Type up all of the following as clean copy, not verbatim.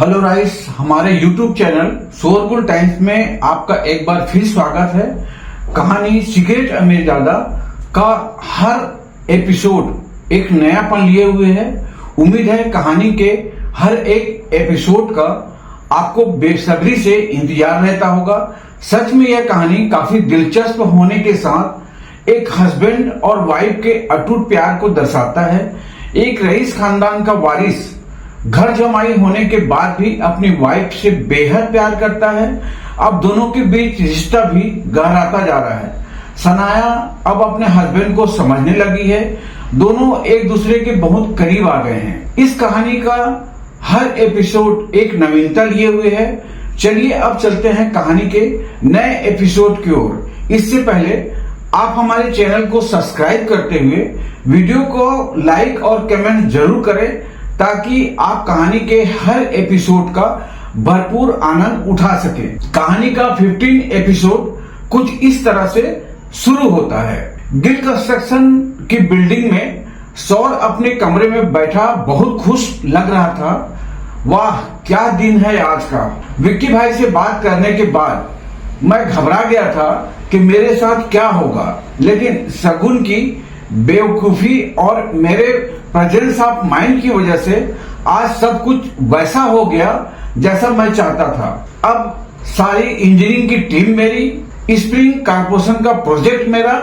Hello rice, हमारे YouTube channel शोरगुल times में आपका एक बार फिर स्वागत है। कहानी सिगरेट अमीरजादा का हर एपिसोड एक नयापन लिए हुए है। उम्मीद है कहानी के हर एक एपिसोड का आपको बेसब्री से इंतजार रहता होगा। सच में यह कहानी काफी दिलचस्प होने के साथ एक हस्बैंड और वाइफ के अटूट प्यार को दर्शाता है। एक रईस खानदान का वारिस घर जमाई होने के बाद भी अपनी वाइफ से बेहद प्यार करता है। अब दोनों के बीच रिश्ता भी गहराता जा रहा है। सनाया अब अपने हस्बैंड को समझने लगी है। दोनों एक दूसरे के बहुत करीब आ गए हैं। इस कहानी का हर एपिसोड एक नवीनता लिए हुए है। चलिए अब चलते हैं कहानी के नए एपिसोड की ओर। इससे पहले आप हमारे चैनल को सब्सक्राइब करते हुए वीडियो को लाइक और कमेंट जरूर करें ताकि आप कहानी के हर एपिसोड का भरपूर आनंद उठा सके। कहानी का 15 एपिसोड कुछ इस तरह से शुरू होता है। गिल कंस्ट्रक्शन की बिल्डिंग में सौर अपने कमरे में बैठा बहुत खुश लग रहा था। वाह क्या दिन है आज का। विक्की भाई से बात करने के बाद मैं घबरा गया था कि मेरे साथ क्या होगा, लेकिन शगुन की बेवकूफी और मेरे प्रेजेंस ऑफ माइंड की वजह से आज सब कुछ वैसा हो गया जैसा मैं चाहता था। अब सारी इंजीनियरिंग की टीम मेरी, स्प्रिंग कारपोरेशन का प्रोजेक्ट मेरा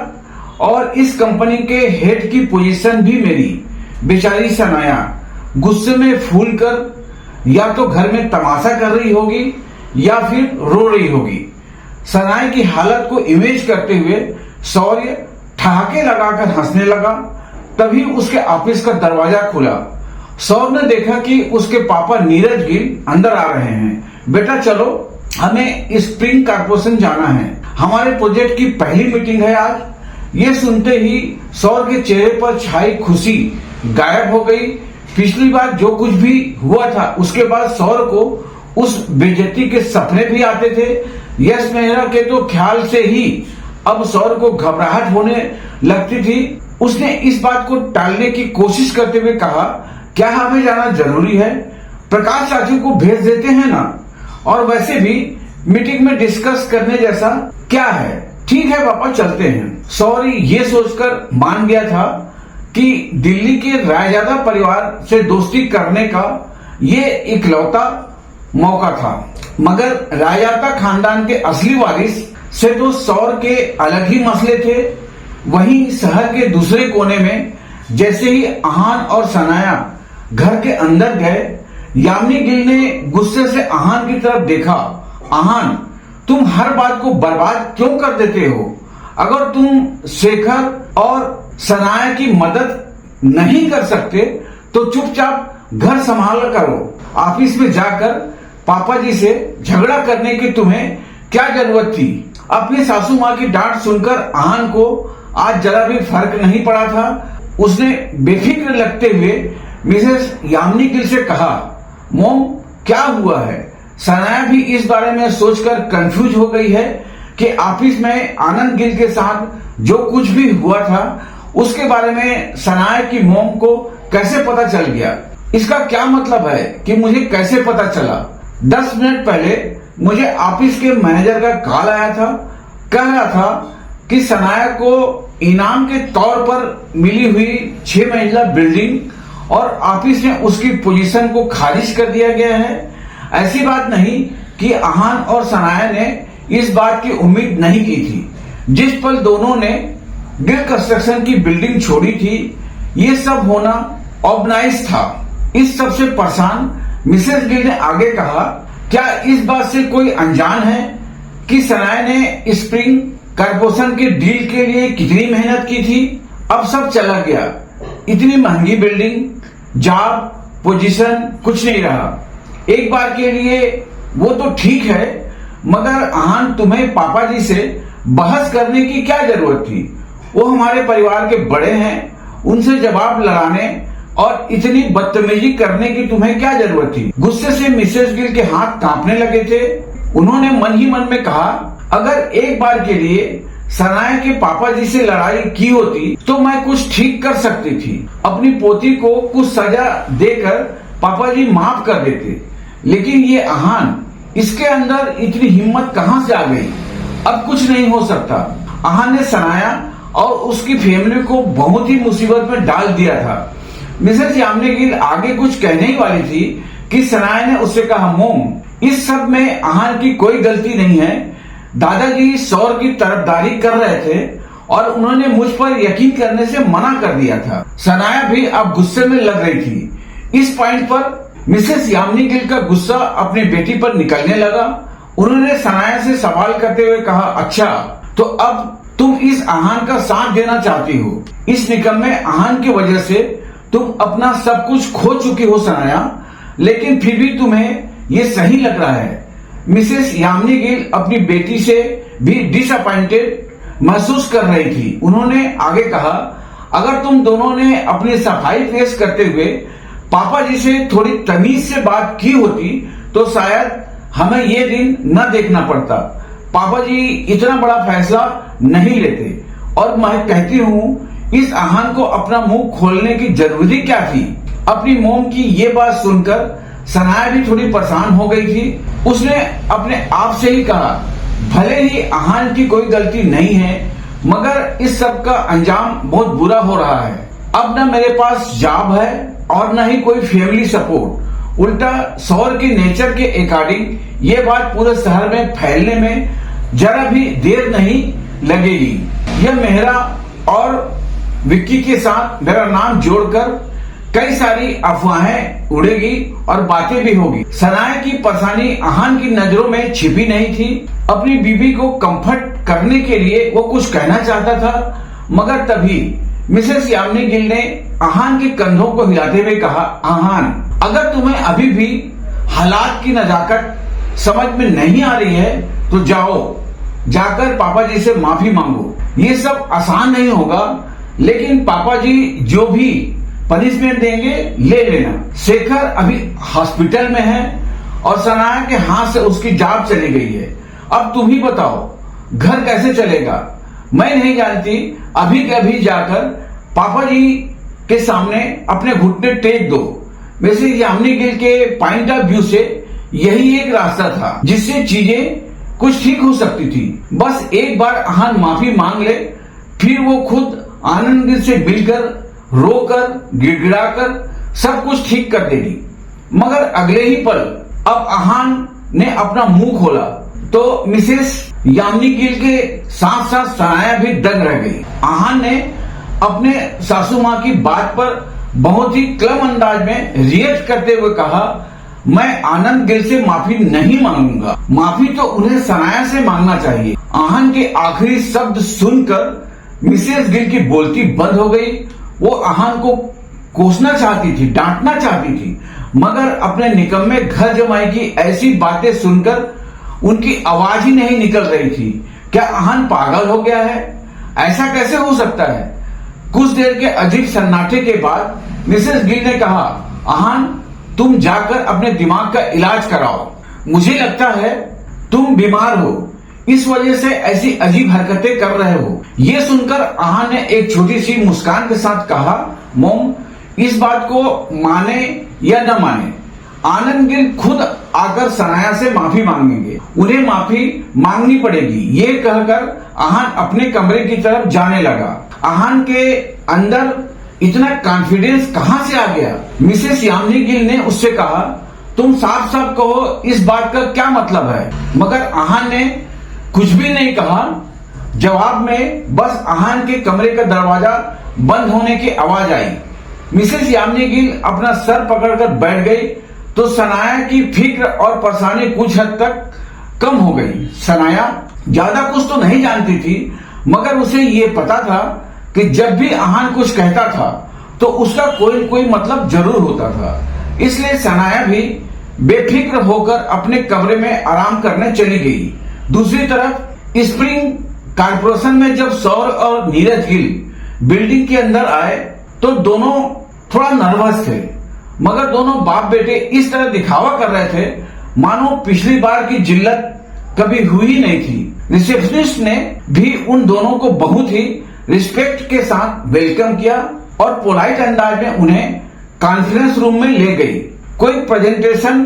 और इस कंपनी के हेड की पोजीशन भी मेरी। बेचारी सनाया गुस्से में फूल कर या तो घर में तमाशा कर रही होगी या फिर रो रही होगी। सनाया की हालत को इमेज करते हुए शौर्य ठहाके लगाकर हंसने लगा। तभी उसके ऑफिस का दरवाजा खुला। सौर ने देखा कि उसके पापा नीरज गिल अंदर आ रहे हैं। बेटा चलो, हमें स्प्रिंग कारपोरेशन जाना है। हमारे प्रोजेक्ट की पहली मीटिंग है आज। ये सुनते ही सौर के चेहरे पर छाई खुशी गायब हो गई। पिछली बार जो कुछ भी हुआ था उसके बाद सौर को उस बेइज्जती के सपने भी आते थे। यश मेहरा के तो ख्याल से ही अब सौर को घबराहट होने लगती थी। उसने इस बात को टालने की कोशिश करते हुए कहा, क्या हमें जाना जरूरी है? प्रकाश चाचू को भेज देते हैं ना, और वैसे भी मीटिंग में डिस्कस करने जैसा क्या है। ठीक है पापा चलते हैं। सौरी ये सोचकर मान गया था कि दिल्ली के रायजादा परिवार से दोस्ती करने का ये इकलौता मौका था, मगर रायजादा खानदान के असली वारिस से तो सौर के अलग ही मसले थे। वहीं शहर के दूसरे कोने में जैसे ही आहान और सनाया घर के अंदर गए, यामिनी गिल ने गुस्से से आहान की तरफ देखा। आहान, तुम हर बात को बर्बाद क्यों कर देते हो? अगर तुम शेखर और सनाया की मदद नहीं कर सकते तो चुपचाप घर संभाल करो। ऑफिस में जाकर पापा जी से झगड़ा करने की तुम्हें क्या जरूरत थी? अपनी सासू माँ की डांट सुनकर आहान को आज जरा भी फर्क नहीं पड़ा था। उसने बेफिक्र लगते हुए मिसेस यामिनी गिल से कहा, मोम क्या हुआ है? सनाया भी इस बारे में सोचकर कंफ्यूज हो गई है कि ऑफिस में आनंद गिल के साथ जो कुछ भी हुआ था उसके बारे में सनाया की मोम को कैसे पता चल गया। इसका क्या मतलब है कि मुझे कैसे पता चला? 10 मिनट पहले मुझे ऑफिस के मैनेजर का कॉल आया था। कह रहा था कि सनाया को इनाम के तौर पर मिली हुई 6 मंजिला बिल्डिंग और ऑफिस में उसकी पोजीशन को खारिज कर दिया गया है। ऐसी बात नहीं कि आहान और सनाया ने इस बात की उम्मीद नहीं की थी। जिस पल दोनों ने गिल कंस्ट्रक्शन की बिल्डिंग छोड़ी थी, ये सब होना ऑर्गेनाइज था। इस सब से परेशान मिसेस गिल ने आगे कहा, क्या इस बात से कोई अनजान है कि सनाया ने स्प्रिंग कारपोरेशन के डील के लिए कितनी मेहनत की थी? अब सब चला गया। इतनी महंगी बिल्डिंग, जॉब, पोजीशन कुछ नहीं रहा। एक बार के लिए वो तो ठीक है, मगर आहान तुम्हें पापा जी से बहस करने की क्या जरूरत थी? वो हमारे परिवार के बड़े हैं, उनसे जवाब लड़ाने और इतनी बदतमीजी करने की तुम्हें क्या जरूरत थी? गुस्से से मिसेस गिल के हाथ कांपने लगे थे। उन्होंने मन ही मन में कहा, अगर एक बार के लिए सनाया के पापा जी से लड़ाई की होती तो मैं कुछ ठीक कर सकती थी। अपनी पोती को कुछ सजा देकर पापा जी माफ कर देते। लेकिन ये आहान, इसके अंदर इतनी हिम्मत कहां से आ गई? अब कुछ नहीं हो सकता। आहान ने सनाया और उसकी फैमिली को बहुत ही मुसीबत में डाल दिया था। मिसेस यामिनी गिल आगे कुछ कहने ही वाली थी कि सनाया ने उससे कहा, मोम, इस सब में आहान की कोई गलती नहीं है। दादाजी सौर की तरफदारी कर रहे थे और उन्होंने मुझ पर यकीन करने से मना कर दिया था। सनाया भी अब गुस्से में लग रही थी। इस पॉइंट पर मिसेस यामिनी गिल का गुस्सा अपनी बेटी पर निकलने लगा। उन्होंने सनाया से सवाल करते हुए कहा, अच्छा तो अब तुम इस आहान का साथ देना चाहती हो? इस निकम्मे आहान की वजह से तुम अपना सब कुछ खो चुकी हो सनाया, लेकिन फिर भी तुम्हें ये सही लग रहा है। मिसेस यामिनी गिल अपनी बेटी से भी डिसअपॉइंटेड महसूस कर रही थी। उन्होंने आगे कहा, अगर तुम दोनों ने अपनी सफाई पेश करते हुए पापा जी से थोड़ी तमीज से बात की होती तो शायद हमें ये दिन न देखना पड़ता। पापा जी इतना बड़ा फैसला नहीं लेते और मैं कहती हूँ इस आहान को अपना मुंह खोलने की जरूरत क्या थी? अपनी मोम की ये बात सुनकर सनाया भी थोड़ी परेशान हो गई थी। उसने अपने आप से ही कहा, भले ही आहान की कोई गलती नहीं है, मगर इस सब का अंजाम बहुत बुरा हो रहा है। अब न मेरे पास जॉब है और न ही कोई फैमिली सपोर्ट। उल्टा सौर की नेचर के अकॉर्डिंग ये बात पूरे शहर में फैलने में जरा भी देर नहीं लगेगी। यह मेहरा और विक्की के साथ मेरा नाम जोड़कर कई सारी अफवाहें उड़ेगी और बातें भी होगी। सनाया की परेशानी आहान की नजरों में छिपी नहीं थी। अपनी बीबी को कंफर्ट करने के लिए वो कुछ कहना चाहता था, मगर तभी मिसेस यामिनी गिल ने आहान के कंधों को हिलाते हुए कहा, आहान, अगर तुम्हें अभी भी हालात की नजाकत समझ में नहीं आ रही है तो जाकर पापा जी से माफी मांगो। ये सब आसान नहीं होगा, लेकिन पापा जी जो भी पनिशमेंट देंगे ले लेना। शेखर अभी हॉस्पिटल में है और सनाया के हाथ से उसकी जॉब चली गई है। अब तुम ही बताओ घर कैसे चलेगा? मैं नहीं जानती। अभी के अभी जाकर पापा जी के सामने अपने घुटने टेक दो। वैसे यामिनी गिल के पॉइंट ऑफ व्यू से यही एक रास्ता था जिससे चीजें कुछ ठीक हो सकती थी। बस एक बार आहान माफी मांग ले, फिर वो खुद आनंद गिल से मिलकर रोकर गिड़गिड़ाकर सब कुछ ठीक कर देगी। मगर अगले ही पल अब आहान ने अपना मुंह खोला तो मिसेस यामिनी गिल के साथ साथ सनाया भी दंग रह गई। आहान ने अपने सासू माँ की बात पर बहुत ही क्लम अंदाज में रिएक्ट करते हुए कहा, मैं आनंद गिल से माफी नहीं मांगूंगा। माफी तो उन्हें सनाया से मांगना चाहिए। आहान के आखिरी शब्द सुनकर मिसेस गिल की बोलती बंद हो गई। वो आहान को कोसना चाहती थी, डांटना चाहती थी, मगर अपने निकम्मे घर जमाई की ऐसी बातें सुनकर उनकी आवाज ही नहीं निकल रही थी। क्या आहान पागल हो गया है? ऐसा कैसे हो सकता है? कुछ देर के अजीब सन्नाटे के बाद मिसेस गिल ने कहा, आहान, तुम जाकर अपने दिमाग का इलाज कराओ। मुझे लगता है तुम बीमार हो, इस वजह से ऐसी अजीब हरकतें कर रहे हो। ये सुनकर आहान ने एक छोटी सी मुस्कान के साथ कहा, मोम, इस बात को माने या न माने, आनंद गिल खुद आकर सनाया से माफी मांगेंगे। उन्हें माफी मांगनी पड़ेगी। ये कहकर आहान अपने कमरे की तरफ जाने लगा। आहान के अंदर इतना कॉन्फिडेंस कहां से आ गया? मिसेस यामिनी गिल ने उससे कहा, तुम साफ साफ कहो इस बात का क्या मतलब है? मगर आहान ने कुछ भी नहीं कहा। जवाब में बस आहान के कमरे का दरवाजा बंद होने की आवाज आई। मिसेस यामिनी गिल अपना सर पकड़कर बैठ गई तो सनाया की फिक्र और परेशानी कुछ हद तक कम हो गई। सनाया ज्यादा कुछ तो नहीं जानती थी, मगर उसे ये पता था कि जब भी आहान कुछ कहता था तो उसका कोई मतलब जरूर होता था। इसलिए सनाया भी बेफिक्र होकर अपने कमरे में आराम करने चली गई। दूसरी तरफ स्प्रिंग कॉर्पोरेशन में जब सौर और नीरज गिल बिल्डिंग के अंदर आए तो दोनों थोड़ा नर्वस थे, मगर दोनों बाप बेटे इस तरह दिखावा कर रहे थे मानो पिछली बार की जिल्लत कभी हुई ही नहीं थी। रिसेप्शनिस्ट ने भी उन दोनों को बहुत ही रिस्पेक्ट के साथ वेलकम किया और पोलाइट अंदाज में उन्हें कॉन्फ्रेंस रूम में ले गई। कोई प्रेजेंटेशन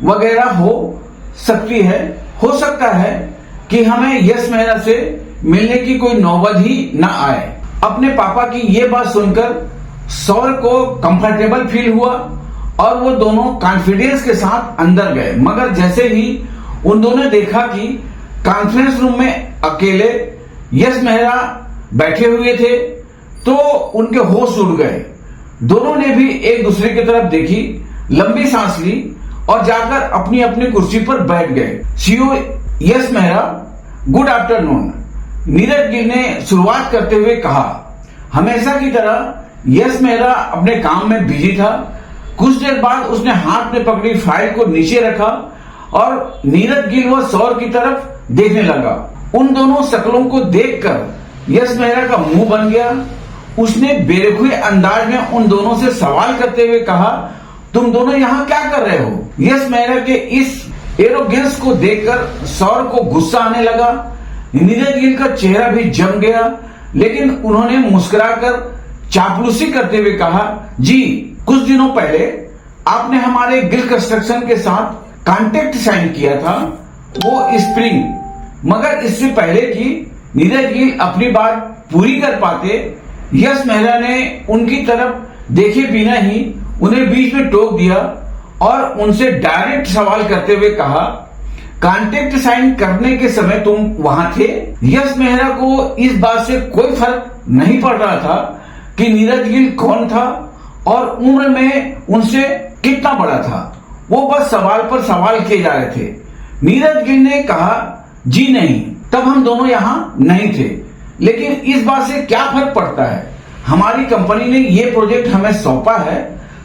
वगैरह हो सकती है। हो सकता है कि हमें यश मेहरा से मिलने की कोई नौबत ही न आए। अपने पापा की ये बात सुनकर सौर को कंफर्टेबल फील हुआ और वो दोनों कॉन्फिडेंस के साथ अंदर गए। मगर जैसे ही उन दोनों ने देखा कि कॉन्फ्रेंस रूम में अकेले यश मेहरा बैठे हुए थे तो उनके होश उड़ गए। दोनों ने भी एक दूसरे की तरफ देखी, लंबी सांस ली और जाकर अपनी अपनी कुर्सी पर बैठ गए। सीईओ यश मेहरा, गुड आफ्टरनून। नीरज गिल ने शुरुआत करते हुए कहा। हमेशा की तरह यश मेहरा अपने काम में बिजी था। कुछ देर बाद उसने हाथ में पकड़ी फाइल को नीचे रखा और नीरज गिल व सौर की तरफ देखने लगा। उन दोनों शक्लों को देखकर यश मेहरा का मुंह बन गया। उसने बेरखुए अंदाज में उन दोनों से सवाल करते हुए कहा, तुम दोनों यहाँ क्या कर रहे हो? यश मेहरा के इस एरोगेंस को देखकर सौर को गुस्सा आने लगा। नीरज गिल का चेहरा भी जम गया, लेकिन उन्होंने मुस्कुराकर चापलूसी करते हुए कहा, जी कुछ दिनों पहले आपने हमारे गिल कंस्ट्रक्शन के साथ कॉन्ट्रैक्ट साइन किया था, वो स्प्रिंग। मगर इससे पहले कि नीरज गिल अपनी बात पूरी कर पाते, यश मेहरा ने उनकी तरफ देखे बिना ही उन्हें बीच में टोक दिया और उनसे डायरेक्ट सवाल करते हुए कहा, कॉन्ट्रैक्ट साइन करने के समय तुम वहां थे? यश मेहरा को इस बात से कोई फर्क नहीं पड़ रहा था कि नीरज गिल कौन था और उम्र में उनसे कितना बड़ा था। वो बस सवाल पर सवाल किए जा रहे थे। नीरज गिल ने कहा, जी नहीं, तब हम दोनों यहां नहीं थे, लेकिन इस बात से क्या फर्क पड़ता है? हमारी कंपनी ने ये प्रोजेक्ट हमें सौंपा है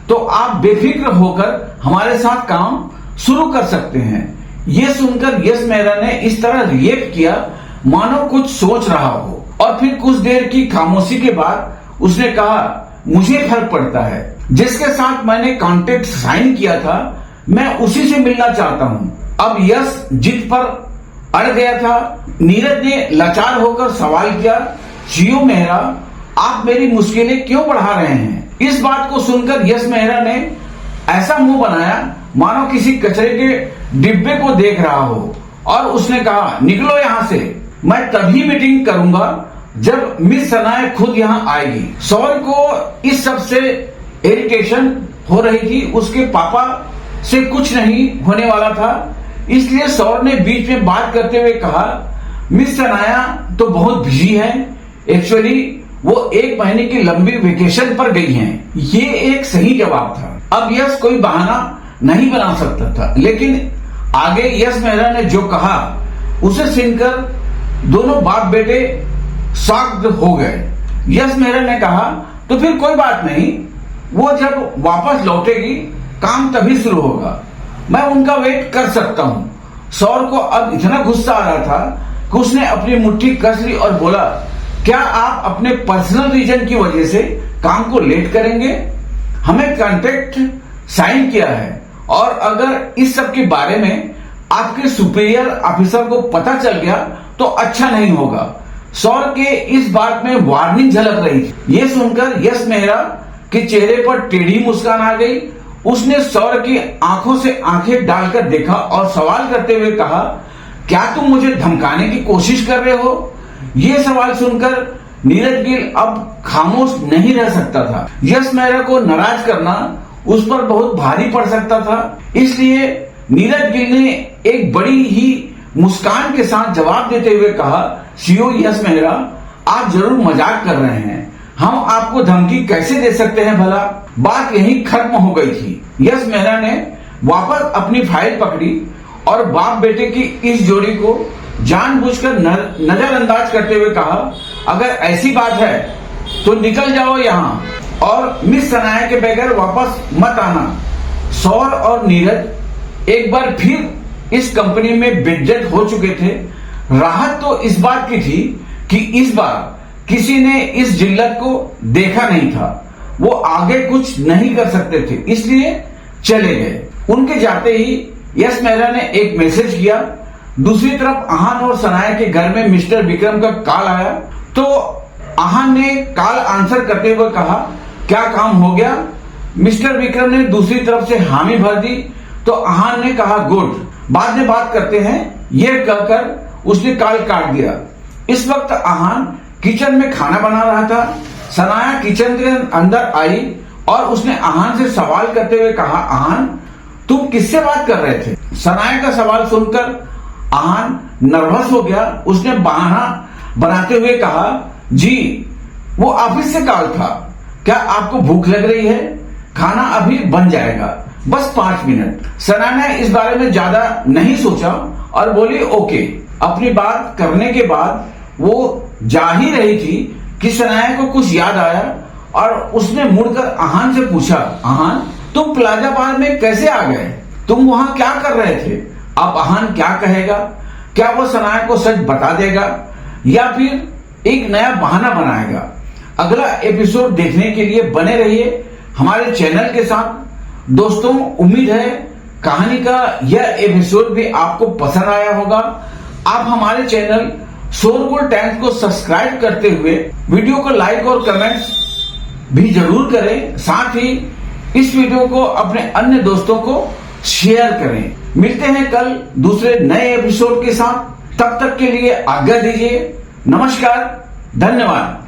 तो आप बेफिक्र होकर हमारे साथ काम शुरू कर सकते हैं। ये सुनकर यश मेहरा ने इस तरह रिएक्ट किया मानो कुछ सोच रहा हो और फिर कुछ देर की खामोशी के बाद उसने कहा, मुझे फर्क पड़ता है। जिसके साथ मैंने कॉन्ट्रैक्ट साइन किया था मैं उसी से मिलना चाहता हूं। अब यश जिद पर अड़ गया था। नीरज ने लाचार होकर सवाल किया, सीईओ मेहरा, आप मेरी मुश्किलें क्यों बढ़ा रहे हैं? इस बात को सुनकर यश मेहरा ने ऐसा मुंह बनाया मानो किसी कचरे के डिब्बे को देख रहा हो और उसने कहा, निकलो यहां से। मैं तभी मीटिंग करूंगा जब मिस सनाया खुद यहां आएगी। सौर को इस सब से इरिटेशन हो रही थी। उसके पापा से कुछ नहीं होने वाला था, इसलिए सौर ने बीच में बात करते हुए कहा, मिस सनाया तो बहुत बिजी है। एक्चुअली वो 1 महीने की लंबी वेकेशन पर गई हैं। ये एक सही जवाब था। अब यश कोई बहाना नहीं बना सकता था, लेकिन आगे यश मेहरा ने जो कहा उसे सुनकर दोनों बाप बेटे शॉक्ड हो गए। यश मेहरा ने कहा, तो फिर कोई बात नहीं, वो जब वापस लौटेगी काम तभी शुरू होगा, मैं उनका वेट कर सकता हूं। सौर को अब इतना गुस्सा आ रहा था कि उसने अपनी मुट्ठी कस ली और बोला, क्या आप अपने पर्सनल रीजन की वजह से काम को लेट करेंगे? हमें कॉन्ट्रैक्ट साइन किया है और अगर इस सब के बारे में आपके सुपीरियर ऑफिसर को पता चल गया तो अच्छा नहीं होगा। सौर के इस बात में वार्निंग झलक रही थी। ये सुनकर यश मेहरा के चेहरे पर टेढ़ी मुस्कान आ गई। उसने सौर की आंखों से आंखें डालकर देखा और सवाल करते हुए कहा, क्या तुम मुझे धमकाने की कोशिश कर रहे हो? ये सवाल सुनकर नीरज गिल अब खामोश नहीं रह सकता था। यश मेहरा को नाराज करना उस पर बहुत भारी पड़ सकता था, इसलिए नीरज गिल ने एक बड़ी ही मुस्कान के साथ जवाब देते हुए कहा, सीईओ यश मेहरा, आप जरूर मजाक कर रहे हैं। हम आपको धमकी कैसे दे सकते हैं भला? बात यहीं खत्म हो गई थी। यश मेहरा ने वापस अपनी फाइल पकड़ी और बाप बेटे की इस जोड़ी को जानबूझकर नजरअंदाज करते हुए कहा, अगर ऐसी बात है तो निकल जाओ यहाँ और मिस सनाया के बगैर वापस मत आना। सौर और नीरज एक बार फिर इस कंपनी में बेइज्जत हो चुके थे। राहत तो इस बात की थी कि इस बार किसी ने इस जिल्लत को देखा नहीं था। वो आगे कुछ नहीं कर सकते थे, इसलिए चले गए। उनके जाते ही यश मेहरा ने एक मैसेज किया। दूसरी तरफ आहान और सनाया के घर में मिस्टर विक्रम का कॉल आया तो आहान ने कॉल आंसर करते हुए कहा, क्या काम हो गया? मिस्टर विक्रम ने दूसरी तरफ से हामी भर दी तो अहान ने कहा गुड, बाद में बात करते हैं, यह कहकर उसने कॉल काट दिया। इस वक्त अहान किचन में खाना बना रहा था। सनाया किचन के अंदर आई और उसने अहान से सवाल करते हुए कहा, अहान तुम किससे बात कर रहे थे? सनाया का सवाल सुनकर अहान नर्वस हो गया। उसने बहाना बनाते हुए कहा, जी वो ऑफिस से कॉल था, क्या आपको भूख लग रही है? खाना अभी बन जाएगा, बस 5 मिनट। सना ने इस बारे में ज्यादा नहीं सोचा और बोली ओके। अपनी बात करने के बाद वो जा ही रही थी कि सनाया को कुछ याद आया और उसने मुड़कर अहान से पूछा, अहान तुम प्लाजा बार में कैसे आ गए? तुम वहां क्या कर रहे थे? अब अहान क्या कहेगा? क्या वो सनाया को सच बता देगा या फिर एक नया बहाना बनाएगा? अगला एपिसोड देखने के लिए बने रहिए हमारे चैनल के साथ। दोस्तों, उम्मीद है कहानी का यह एपिसोड भी आपको पसंद आया होगा। आप हमारे चैनल शोरगुल टाइम्स को सब्सक्राइब करते हुए वीडियो को लाइक और कमेंट्स भी जरूर करें। साथ ही इस वीडियो को अपने अन्य दोस्तों को शेयर करें। मिलते हैं कल दूसरे नए एपिसोड के साथ। तब तक के लिए आज्ञा दीजिए। नमस्कार, धन्यवाद।